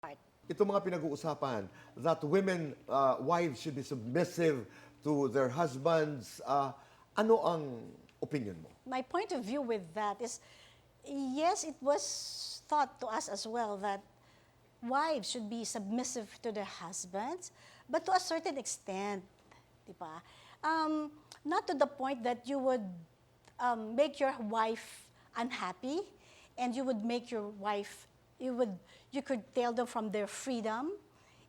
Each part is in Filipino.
part. Ito mga pinag-uusapan that women, wives should be submissive to their husbands. Ano ang opinion mo? My point of view with that is, yes, it was taught to us as well that wives should be submissive to their husbands, but to a certain extent, di ba? Not to the point that you would make your wife unhappy, and you would make your wife, you could tell them from their freedom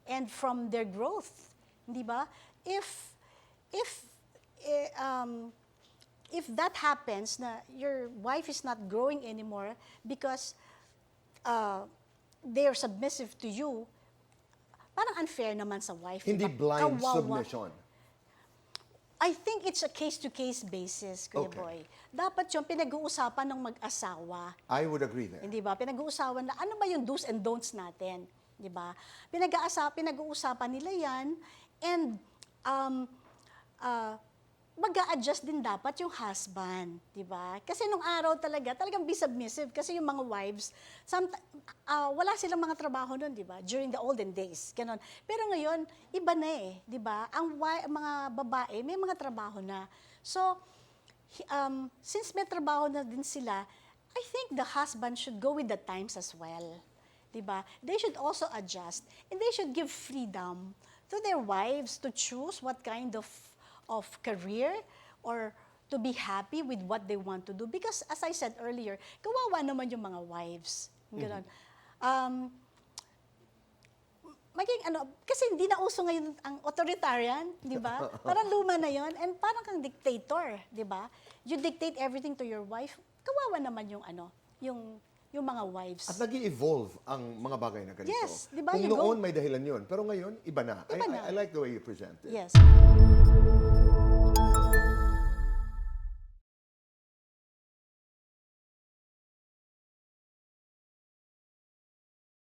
and from their growth, di ba? If that happens, na your wife is not growing anymore because they are submissive to you, parang unfair naman sa wife. Hindi diba? blind Kawawa. submission. I think it's a case-to-case basis, Kuya Okay. Boy. Dapat yung pinag-uusapan ng mag-asawa. I would agree there. Hindi ba? Pinag-uusapan na ano ba yung do's and don'ts natin, 'di ba? Pinag-uusapan nila 'yan, and mag-a-adjust din dapat yung husband, 'di ba? Kasi nung araw talagang be submissive kasi yung mga wives, wala silang mga trabaho noon, 'di ba? During the olden days, ganon. Pero ngayon, iba na 'di ba? Ang mga babae may mga trabaho na. So, since may trabaho na din sila, I think the husband should go with the times as well. Diba? They should also adjust, and they should give freedom to their wives to choose what kind of career or to be happy with what they want to do. Because as I said earlier, kawawa naman yung mga wives. Ganun. Kasi hindi na uso ngayon ang authoritarian, di ba? Parang luma na yon, and parang kang dictator, di ba? You dictate everything to your wife. Kawawa naman yung mga wives. At nag-evolve ang mga bagay na ganito. Yes, di ba? Kung You noon may dahilan yun, pero ngayon, iba na. Iba na. I like the way you present it. Yes.